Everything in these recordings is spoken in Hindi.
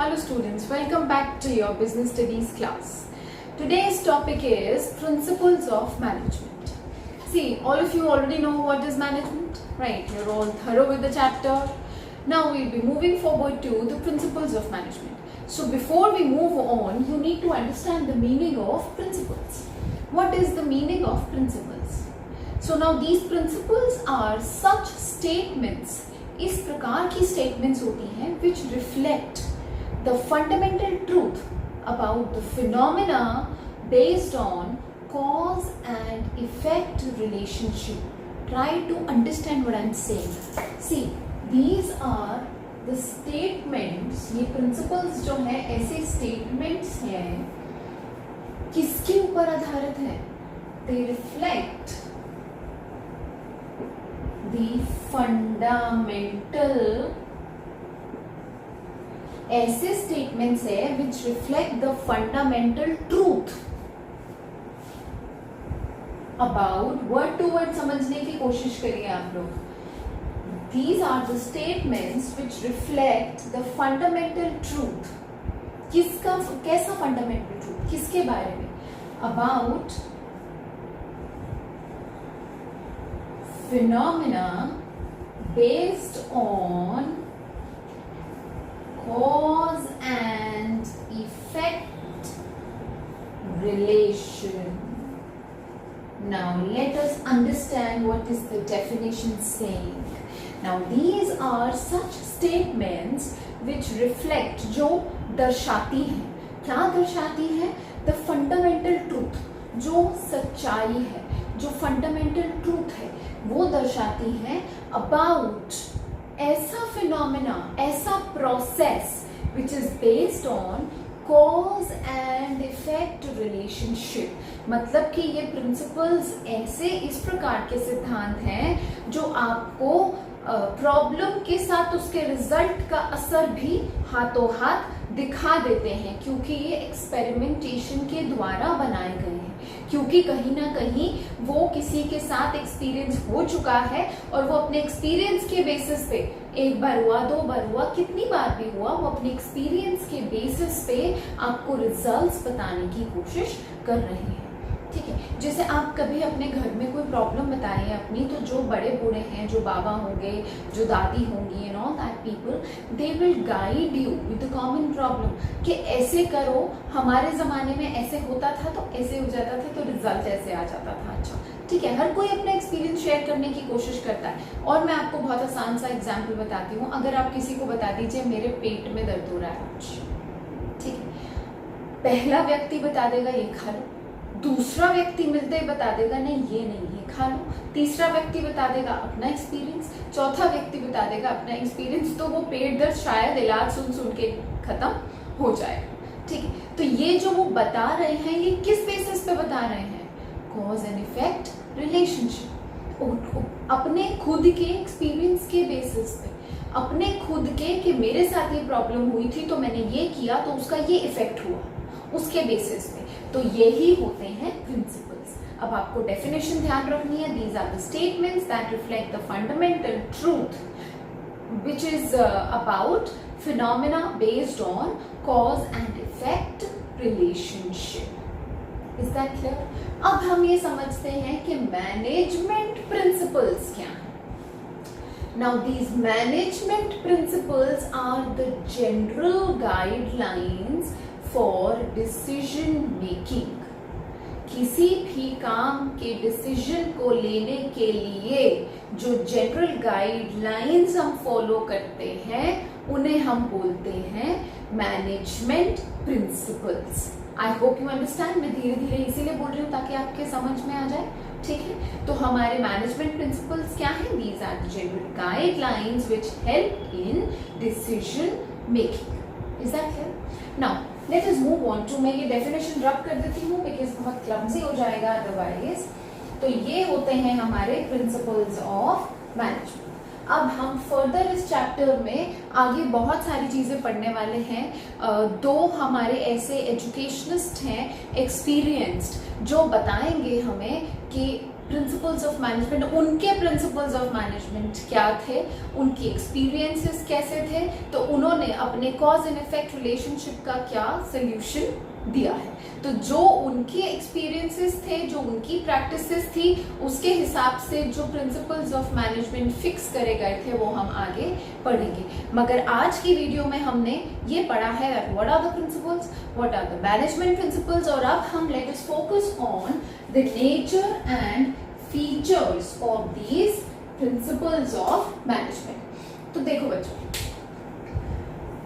Hello students, welcome back to your business studies class. Today's topic is principles of management. See, all of you already know what is management, right? You're all thorough with the chapter. Now we'll be moving forward to the principles of management. So before we move on, you need to understand the meaning of principles. What is the meaning of principles? So now these principles are such statements, इस प्रकार की statements होती हैं which reflect the fundamental truth about the phenomena based on cause and effect relationship. Try to understand what I'm saying. See, these are the statements, ये principles जो हैं ऐसे statements हैं किसके ऊपर आधारित हैं? They reflect the fundamental, ऐसे statements है which reflect the fundamental truth about word to word समझने की कोशिश करिए आप लोग. These are the statements which reflect the fundamental truth. किसका कैसा fundamental truth? किसके बारे में? About phenomena based on cause and effect relation. Now let us understand what is the definition saying. Now these are such statements which reflect, जो दर्शाती हैं. क्या दर्शाती है? The fundamental truth, जो सच्चाई है, जो fundamental truth है, वो दर्शाती है about ऐसा फिनोमेना, ऐसा process which is based on cause and effect relationship. मतलब कि ये प्रिंसिपल्स ऐसे इस प्रकार के सिद्धांत हैं जो आपको प्रॉब्लम के साथ उसके रिजल्ट का असर भी हाथों हाथ दिखा देते हैं, क्योंकि ये एक्सपेरिमेंटेशन के द्वारा बनाए गए हैं, क्योंकि कहीं ना कहीं वो किसी के साथ एक्सपीरियंस हो चुका है और वो अपने एक्सपीरियंस के बेसिस पे, एक बार हुआ, दो बार हुआ, कितनी बार भी हुआ, वो अपने एक्सपीरियंस के बेसिस पे आपको रिजल्ट्स बताने की कोशिश कर रहे हैं. ठीक है, जैसे आप कभी अपने घर में कोई प्रॉब्लम बताएं अपनी, तो जो बड़े बूढ़े हैं, जो बाबा होंगे, जो दादी होंगी, and all that people, they will guide you with the common problem कि ऐसे करो, हमारे ज़माने में ऐसे होता था तो ऐसे हो जाता था, तो रिजल्ट ऐसे आ जाता था. अच्छा, ठीक है, हर कोई अपना एक्सपीरियंस शेयर करने की कोशिश करता है. और मैं आपको बहुत आसान सा एग्जाम्पल बताती हूँ. अगर आप किसी को बता दीजिए मेरे पेट में दर्द हो रहा है, ठीक है, पहला व्यक्ति बता देगा ये खा लो, दूसरा व्यक्ति मिलते ही बता देगा नहीं ये नहीं, ये खा लो, तीसरा व्यक्ति बता देगा अपना एक्सपीरियंस, चौथा व्यक्ति बता देगा अपना एक्सपीरियंस. तो वो पेट दर्द शायद इलाज सुन सुन के खत्म हो जाएगा. ठीक है, तो ये जो वो बता रहे हैं, ये किस बेसिस पे बता रहे हैं? Cause and effect relationship. अपने खुद के एक्सपीरियंस के बेसिस पे, अपने खुद के कि मेरे साथ ये प्रॉब्लम हुई थी तो मैंने ये किया तो उसका ये इफेक्ट हुआ, उसके बेसिस पे. तो यही होते हैं प्रिंसिपल्स. अब आपको डेफिनेशन ध्यान रखनी है. These are the statements that reflect the fundamental truth which is about phenomena based on cause and effect relationship. Is that clear? अब हम ये समझते हैं कि मैनेजमेंट प्रिंसिपल्स क्या हैं. Now these management principles are the general guidelines for decision making. किसी भी काम के डिसीजन को लेने के लिए जो जनरल गाइडलाइंस हम फॉलो करते हैं उन्हें हम बोलते हैं management principles. I hope you understand. मैं धीरे धीरे इसीलिए बोल रही हूँ ताकि आपके समझ में आ जाए. ठीक है, तो हमारे मैनेजमेंट प्रिंसिपल्स क्या हैं? These are the general guidelines which help in decision making. Is that clear? Now let us move on to. मैं ये डेफिनेशन रब कर देती हूँ बिकॉज बहुत क्लमजी हो जाएगा अदरवाइज. तो ये होते हैं हमारे प्रिंसिपल्स ऑफ मैनेजमेंट. अब हम फर्दर इस चैप्टर में आगे बहुत सारी चीज़ें पढ़ने वाले हैं. दो हमारे ऐसे एजुकेशनिस्ट हैं एक्सपीरियंस्ड जो बताएंगे हमें कि प्रिंसिपल्स ऑफ मैनेजमेंट, उनके प्रिंसिपल्स ऑफ मैनेजमेंट क्या थे, उनके एक्सपीरियंसेस कैसे थे, तो उन्होंने अपने कॉज एंड इफेक्ट रिलेशनशिप का क्या सोल्यूशन दिया है। तो जो उनके एक्सपीरियंसेस थे, जो उनकी प्रैक्टिसेस थी, उसके हिसाब से जो प्रिंसिपल्स ऑफ मैनेजमेंट फिक्स करे गए थे वो हम आगे पढ़ेंगे। मगर आज की वीडियो में हमने ये पढ़ा है what are the principles, what are the management principles, और अब हम let us focus on the nature and features of these principles of management. तो देखो बच्चों,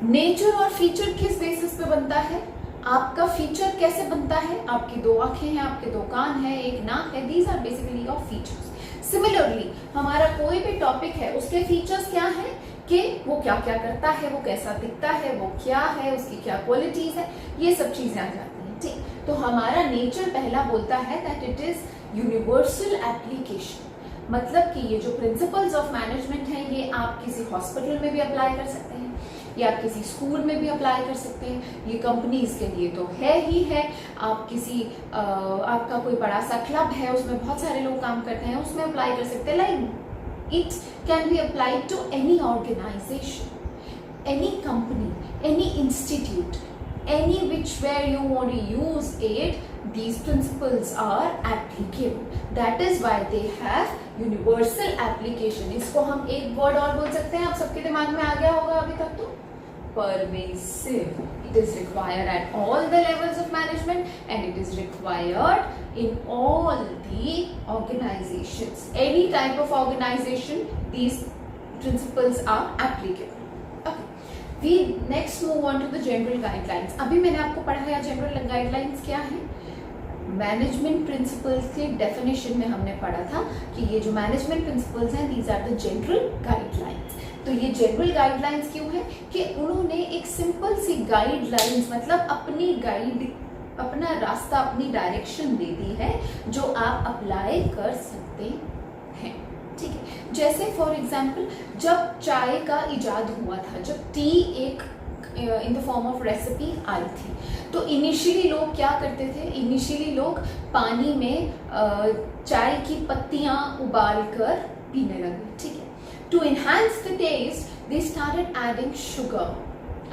नेचर और फीचर किस बेसिस पे बनता है, आपका फीचर कैसे बनता है, आपकी दो आंखें हैं, आपके दो कान है, एक नाक है, these are basically your features. Similarly हमारा कोई भी टॉपिक है उसके फीचर्स क्या है कि वो क्या क्या करता है, वो कैसा दिखता है, वो क्या है, उसकी क्या क्वालिटीज है, ये सब चीजें आ जाती हैं। ठीक, तो हमारा नेचर पहला बोलता है that it is universal application, मतलब कि ये जो प्रिंसिपल्स ऑफ मैनेजमेंट है ये आप किसी हॉस्पिटल में भी अप्लाई कर सकते हैं, या आप किसी स्कूल में भी अप्लाई कर सकते हैं, ये कंपनीज के लिए तो है ही है, आप किसी आपका कोई बड़ा सा क्लब है उसमें बहुत सारे लोग काम करते हैं उसमें अप्लाई कर सकते हैं। Like it can be applied to any organisation, any company, any institute, any which where you want to use it, these principles are applicable. That is why they have universal application. इसको हम एक वर्ड और बोल सकते हैं, आप सबके दिमाग में आ गया होगा अभी तक तो, pervasive. It is required at all the levels of management and it is required in all the organizations. Any type of organization, these principles are applicable. We next move on to the general guidelines. अभी मैंने आपको पढ़ाया जनरल गाइडलाइंस क्या है। मैनेजमेंट प्रिंसिपल्स के डेफिनेशन में हमने पढ़ा था कि ये जो मैनेजमेंट प्रिंसिपल्स हैं these are the general guidelines. तो ये जनरल गाइडलाइंस क्यों है कि उन्होंने एक सिंपल सी गाइडलाइंस, मतलब अपनी गाइड, अपना रास्ता, अपनी डायरेक्शन दे दी है जो आप अप्लाई कर सकते हैं। ठीक है, जैसे फॉर एग्जाम्पल जब चाय का इजाद हुआ था, जब टी एक in the form of recipe आई थी, तो इनिशियली लोग क्या करते थे, इनिशियली लोग पानी में चाय की पत्तियां उबाल कर पीने लगे। ठीक है, to enhance the taste they started adding sugar,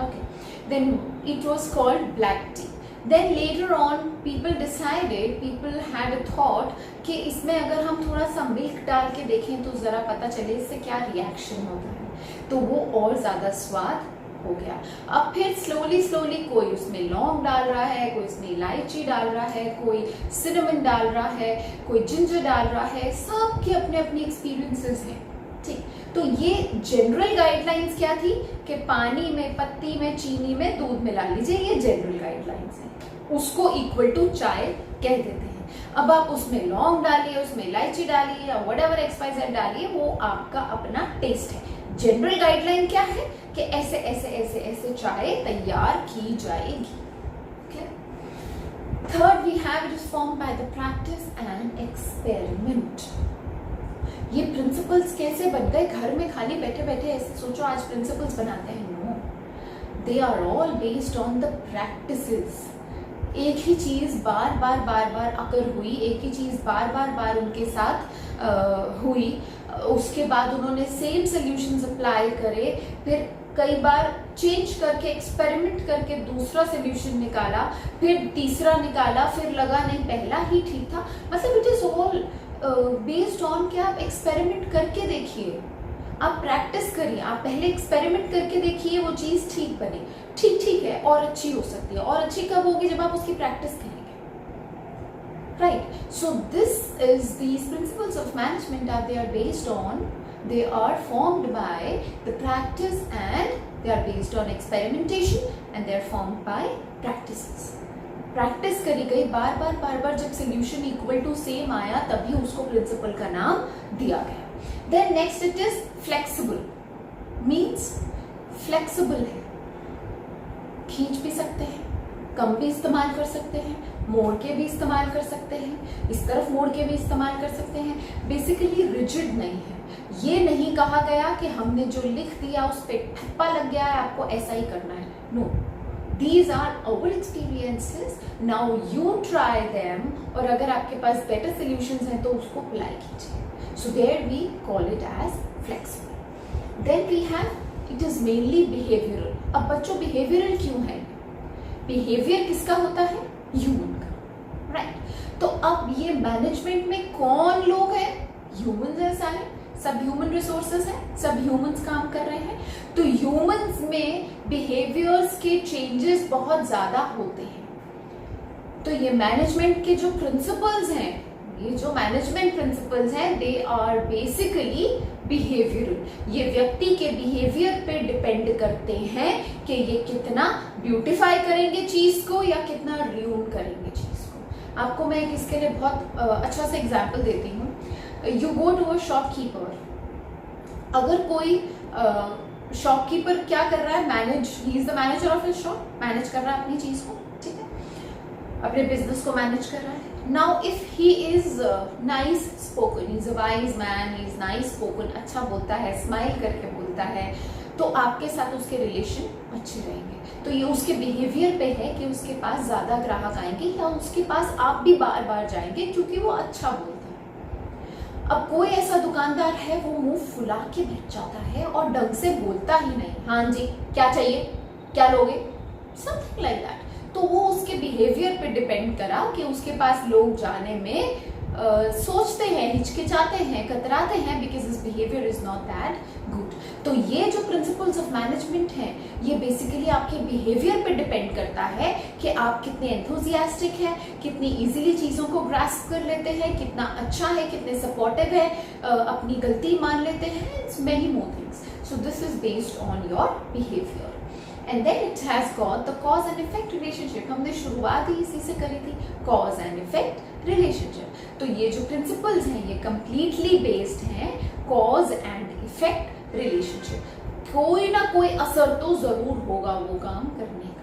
okay, then it was called black tea. Then later on people had a thought कि इसमें अगर हम थोड़ा सा मिल्क डाल के देखें तो ज़रा पता चले इससे क्या रिएक्शन होता है, तो वो और ज़्यादा स्वाद हो गया। अब फिर स्लोली कोई उसमें लौंग डाल रहा है, कोई उसमें इलायची डाल रहा है, कोई सिनेमन डाल रहा है, कोई जिंजर डाल रहा है, सबके अपने अपने एक्सपीरियंसेस हैं। ठीक, तो ये जनरल गाइडलाइंस क्या थी कि पानी में, पत्ती में, चीनी में दूध मिला लीजिए, ये जनरल गाइडलाइंस है, उसको इक्वल टू चाय कह देते हैं। अब आप उसमें लौंग डालिए, उसमें इलायची डालिए या व्हाटएवर XYZ डालिए, वो आपका अपना टेस्ट है। जनरल गाइडलाइन क्या है कि ऐसे ऐसे ऐसे ऐसे चाय तैयार की जाएगी। Third we have it is formed by the practice and experiment. ये प्रिंसिपल्स कैसे बन गए, घर में खाली बैठे बैठे ऐसे सोचो आज प्रिंसिपल्स बनाते हैं, no, they are all based on the practices. एक ही चीज बार बार अकर हुई, एक ही चीज बार बार उनके साथ हुई, उसके बाद उन्होंने सेम सॉल्यूशंस अप्लाई करे, फिर कई बार चेंज करके एक्सपेरिमेंट करके दूसरा सॉल्यूशन निकाला, फिर तीसरा निकाला, फिर लगा नहीं पहला ही ठीक था। मतलब it is all based on कि आप एक्सपेरिमेंट करके देखिए, आप प्रैक्टिस करिए, आप पहले एक्सपेरिमेंट करके देखिए, वो चीज ठीक बने, ठीक है, और अच्छी हो सकती है। और अच्छी कब होगी, जब आप उसकी प्रैक्टिस करेंगे, right. So this is these principles of management are they are based on, they are formed by the practice and they are based on experimentation and they are formed by practices. Practice करी गई बार बार, जब सोल्यूशन इक्वल टू सेम आया तभी उसको प्रिंसिपल का नाम दिया गया। Then next it is flexible, means flexible है, खींच भी सकते हैं, कम भी इस्तेमाल कर सकते हैं, मोड़ के भी इस्तेमाल कर सकते हैं, इस तरफ मोड़ के भी इस्तेमाल कर सकते हैं। बेसिकली रिजिड नहीं है, ये नहीं कहा गया कि हमने जो लिख दिया उस पर ठप्पा लग गया है, आपको ऐसा ही करना है, no, these are our experiences, now you try them, और अगर आपके पास better solutions हैं तो उसको apply कीजिए. So there we call it as flexible. Then we have, it is mainly behavioral. अब बच्चों behavioral क्यों है? Behavior किसका होता है? Human का, right? तो अब ये मैनेजमेंट में कौन लोग हैं? ह्यूमंस हैं सारे, सब ह्यूमन रिसोर्सेज हैं, सब ह्यूमंस काम कर रहे हैं. तो ह्यूमंस में बिहेवियर्स के चेंजेस बहुत ज्यादा होते हैं. तो ये मैनेजमेंट के जो प्रिंसिपल्स हैं, ये जो मैनेजमेंट प्रिंसिपल्स हैं, दे आर बेसिकली बिहेवियरल. ये व्यक्ति के बिहेवियर पे डिपेंड करते हैं कि ये कितना ब्यूटिफाई करेंगे चीज को या कितना र्यून करेंगे चीज को. आपको मैं इसके लिए बहुत अच्छा सा एग्जाम्पल देती हूँ. You go to a shopkeeper. अगर कोई शॉपकीपर क्या कर रहा है, manage, he is the manager of his shop, manage कर रहा है अपनी चीज को, ठीक है, अपने बिजनेस को मैनेज कर रहा है. Now if he is nice spoken, he is a wise man, he is nice spoken, अच्छा बोलता है, स्माइल करके बोलता है, तो आपके साथ उसके रिलेशन अच्छे रहेंगे. तो ये उसके बिहेवियर पे है कि उसके पास ज्यादा ग्राहक आएंगे या उसके पास आप भी बार बार जाएंगे क्योंकि वो अच्छा बोलता है. अब कोई ऐसा दुकानदार है वो मुंह फुला के बैठ जाता है और ढंग से बोलता ही नहीं, हाँ जी क्या चाहिए, क्या लोगे, समथिंग लाइक दैट. तो वो उसके बिहेवियर पे डिपेंड करा कि उसके पास लोग जाने में सोचते हैं, हिचकिचाते हैं, कतराते हैं, because his behaviour is not that good. तो ये जो प्रिंसिपल्स ऑफ मैनेजमेंट हैं, ये बेसिकली आपके बिहेवियर पे डिपेंड करता है कि आप कितने एंथुजियास्टिक हैं, कितनी इजीली चीज़ों को ग्रास्प कर लेते हैं, कितना अच्छा है, कितने सपोर्टिव है, अपनी गलती मान लेते हैं, it's many more things. So this is based on your behaviour. And then it has got the cause and effect relationship. हमने शुरुआत ही इसी से करी थी, cause and effect relationship. तो ये जो principles हैं ये completely based हैं cause and effect relationship. कोई ना कोई असर तो जरूर होगा वो काम करने का.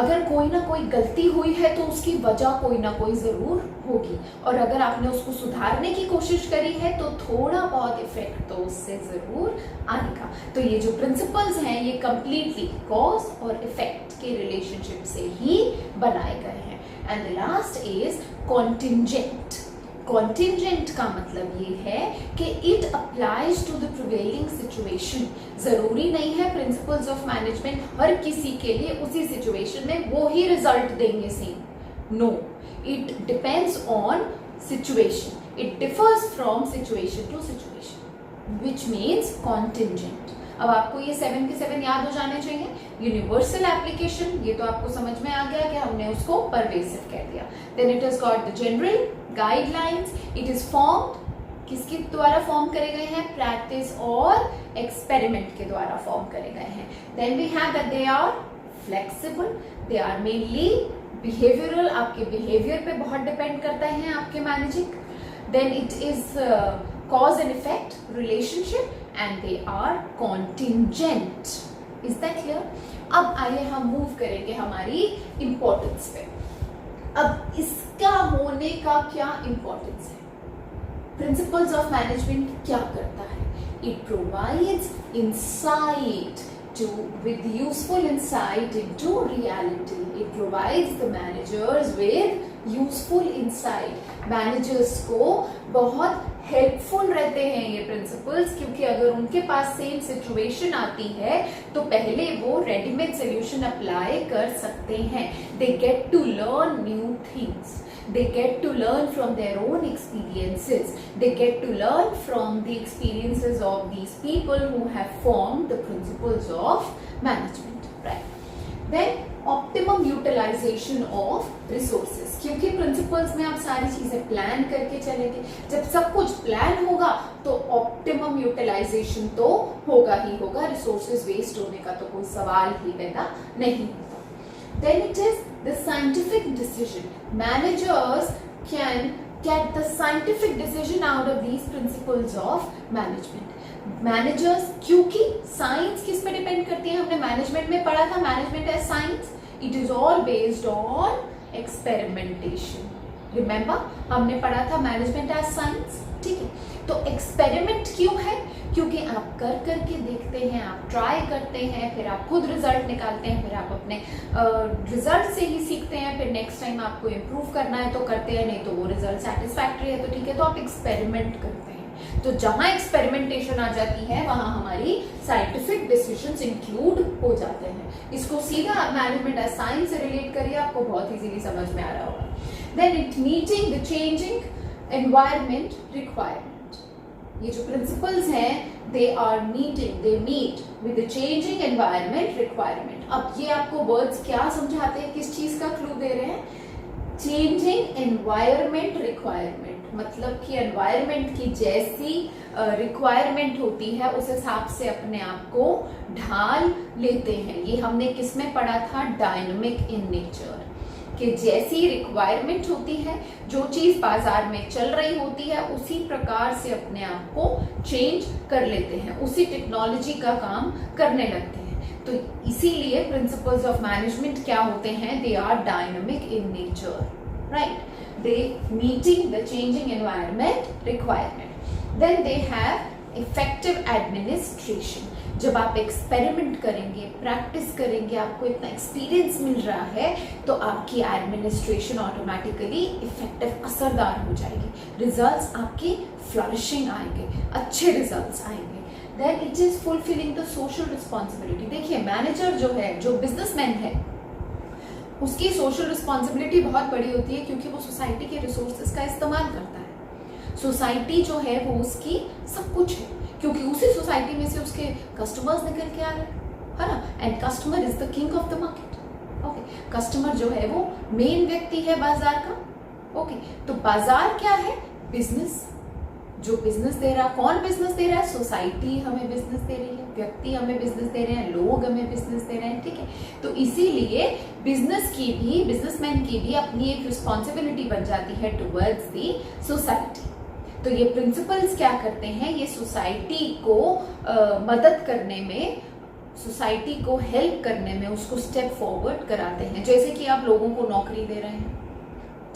अगर कोई ना कोई गलती हुई है तो उसकी वजह कोई ना कोई जरूर होगी, और अगर आपने उसको सुधारने की कोशिश करी है तो थोड़ा बहुत इफेक्ट तो उससे जरूर आएगा. तो ये जो प्रिंसिपल्स हैं ये कंप्लीटली कॉज और इफेक्ट के रिलेशनशिप से ही बनाए गए हैं. And the last is contingent. Contingent का मतलब ये है कि it applies to the prevailing situation. जरूरी नहीं है प्रिंसिपल्स ऑफ मैनेजमेंट हर किसी के लिए उसी सिचुएशन में वो ही रिजल्ट देंगे same. No, it depends on situation. It differs from situation to situation, which means contingent. अब आपको ये 7 के 7 याद हो जाने चाहिए. यूनिवर्सल एप्लीकेशन, ये तो आपको समझ में आ गया कि हमने उसको परवेसिव कह दिया. Then it is got the general guidelines. It is formed, किसके द्वारा फॉर्म करे गए हैं, प्रैक्टिस और एक्सपेरिमेंट के द्वारा फॉर्म करे गए हैं. Then we have that they are flexible. They are mainly behavioural, आपके बिहेवियर पे बहुत डिपेंड करता है आपके managing. Then it is cause and effect relationship, and they are contingent. Is that clear? अब आइए हम मूव करेंगे हमारी इंपॉर्टेंस पे. अब इसका होने का क्या इंपॉर्टेंस है? प्रिंसिपल्स ऑफ मैनेजमेंट क्या करता है? It provides insight with useful insight into reality. It provides the managers with useful insight. Managers को बहुत हेल्पफुल रहते हैं ये प्रिंसिपल्स, क्योंकि अगर उनके पास सेम सिचुएशन आती है तो पहले वो रेडीमेड सोल्यूशन अप्लाई कर सकते हैं. They get to learn new things. They get to learn from their own experiences. They get to learn from the experiences of these people who have formed the principles of management. Right. Then optimum utilization of resources. क्योंकि principles में आप सारी चीजें प्लान करके चलेंगे. जब सब कुछ प्लान होगा तो optimum utilization तो होगा ही होगा. resources waste होने का तो कोई सवाल ही पैदा नहीं होता. Then it is the scientific decision. Managers can get the scientific decision out of these principles of management. Managers, क्योंकि साइंस किस पे डिपेंड करती है, हमने मैनेजमेंट में पढ़ा था, management as science. It is all based on experimentation. Remember हमने पढ़ा था मैनेजमेंट एज साइंस, ठीक है. तो एक्सपेरिमेंट क्यों है? क्योंकि आप कर करके देखते हैं, आप ट्राई करते हैं, फिर आप खुद रिजल्ट निकालते हैं, फिर आप अपने रिजल्ट से ही सीखते हैं, फिर नेक्स्ट टाइम आपको इम्प्रूव करना है तो करते हैं, नहीं तो वो रिजल्ट सेटिस्फैक्ट्री है तो ठीक है, तो आप एक्सपेरिमेंट करते हैं। तो जहां एक्सपेरिमेंटेशन आ जाती है वहां हमारी साइंटिफिक डिसीजंस इंक्लूड हो जाते हैं। इसको सीधा मैनेजमेंट एज साइंस से रिलेट करिए, आपको बहुत इजीली समझ में आ रहा होगा। Then it meeting the changing environment requirement, ये जो प्रिंसिपल्स हैं they meet with the changing environment requirement. अब ये आपको वर्ड्स क्या समझाते हैं, किस चीज का क्लू दे रहे हैं? चेंजिंग एनवायरमेंट रिक्वायरमेंट, मतलब कि एनवायरमेंट की जैसी रिक्वायरमेंट होती है उस हिसाब से अपने आप को ढाल लेते हैं। ये हमने किस में पढ़ा था? डायनामिक इन नेचर, कि जैसी रिक्वायरमेंट होती है, जो चीज बाजार में चल रही होती है उसी प्रकार से अपने आप को चेंज कर लेते हैं, उसी टेक्नोलॉजी का काम करने लगते हैं। तो इसीलिए प्रिंसिपल्स ऑफ मैनेजमेंट क्या होते हैं? They are dynamic in nature, right? They meeting the changing environment requirement. Then they have effective administration. जब आप एक्सपेरिमेंट करेंगे, प्रैक्टिस करेंगे, आपको इतना एक्सपीरियंस मिल रहा है तो आपकी एडमिनिस्ट्रेशन ऑटोमेटिकली इफेक्टिव, असरदार हो जाएगी, रिजल्ट्स आपके फ्लरिशिंग आएंगे, अच्छे रिजल्ट्स आएंगे। Then it is fulfilling the social responsibility. देखिए मैनेजर जो है, जो बिजनेसमैन है, उसकी सोशल रिस्पॉन्सिबिलिटी बहुत बड़ी होती है क्योंकि वो सोसाइटी के रिसोर्सेज का इस्तेमाल करता है। सोसाइटी जो है वो उसकी सब कुछ है, क्योंकि उसी सोसाइटी में से उसके कस्टमर्स निकल के आ रहे हैं, है ना? And customer is the king of the market. Okay, customer जो है वो मेन व्यक्ति है बाजार का। ओके, तो बाजार क्या है? बिजनेस। जो बिजनेस दे रहा, कौन बिजनेस दे रहा है? सोसाइटी हमें बिजनेस दे रही है, व्यक्ति हमें बिजनेस दे रहे हैं, लोग हमें बिजनेस दे रहे हैं, ठीक है? तो इसीलिए बिजनेसमैन की भी अपनी एक रिस्पॉन्सिबिलिटी बन जाती है टुवर्ड्स दी सोसाइटी। तो ये प्रिंसिपल्स क्या करते हैं? ये सोसाइटी को मदद करने में, सोसाइटी को हेल्प करने में उसको स्टेप फॉरवर्ड कराते हैं। जैसे कि आप लोगों को नौकरी दे रहे हैं,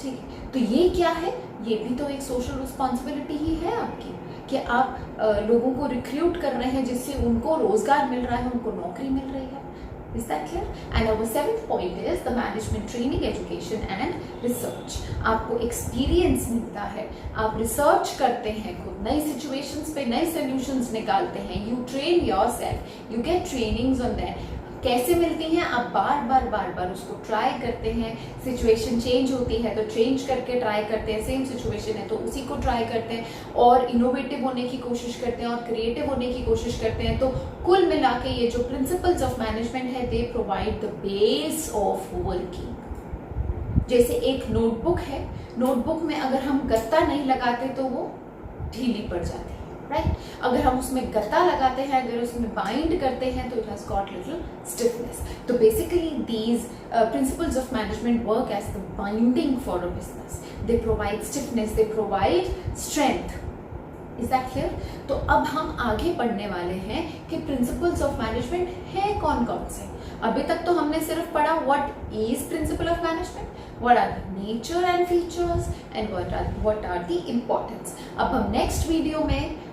ठीक है, तो ये क्या है? ये भी तो एक सोशल रिस्पॉन्सिबिलिटी ही है आपकी, कि आप लोगों को रिक्रूट कर रहे हैं जिससे उनको रोजगार मिल रहा है, उनको नौकरी मिल रही है। Is that clear? And our seventh point is the management training, education and research. आपको एक्सपीरियंस मिलता है, आप रिसर्च करते हैं, खुद नई सिचुएशंस पे नए सॉल्यूशंस निकालते हैं। You train yourself, you get trainings on that. कैसे मिलती हैं? आप बार बार उसको ट्राई करते हैं। सिचुएशन चेंज होती है तो चेंज करके ट्राई करते हैं, सेम सिचुएशन है तो उसी को ट्राई करते हैं और इनोवेटिव होने की कोशिश करते हैं और क्रिएटिव होने की कोशिश करते हैं। तो कुल मिला के ये जो प्रिंसिपल्स ऑफ मैनेजमेंट है, they provide the base of working. जैसे एक नोटबुक है, नोटबुक में अगर हम गत्ता नहीं लगाते तो वो ढीली पड़ जाती है, राइट? अगर हम उसमें गत्ता लगाते हैं, अगर उसमें बाइंड करते हैं तो it has got little stiffness. तो basically these principles of management work as the binding for a business. They provide stiffness, they provide strength. Is that clear? तो अब हम आगे पढ़ने वाले हैं कि प्रिंसिपल्स ऑफ मैनेजमेंट है कौन कौन से। अभी तक तो हमने सिर्फ पढ़ा what is principle of management, what are the nature and features and what are the importance। अब हम नेक्स्ट वीडियो में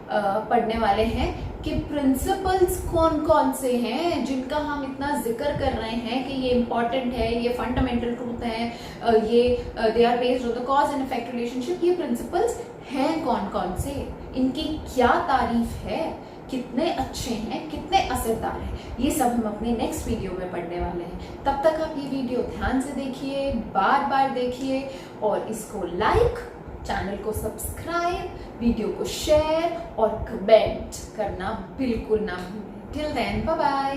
पढ़ने वाले हैं कि प्रिंसिपल्स कौन कौन से हैं जिनका हम इतना जिक्र कर रहे हैं कि ये इंपॉर्टेंट है, ये फंडामेंटल ट्रूथ है, ये they are based on the cause and effect relationship. ये प्रिंसिपल्स हैं कौन कौन से, इनकी क्या तारीफ है, कितने अच्छे हैं, कितने असरदार हैं, ये सब हम अपने नेक्स्ट वीडियो में पढ़ने वाले हैं। तब तक आप ये वीडियो ध्यान से देखिए, बार बार देखिए और इसको लाइक, चैनल को सब्सक्राइब, वीडियो को शेयर और कमेंट करना बिल्कुल ना भूलें। Till then, bye bye.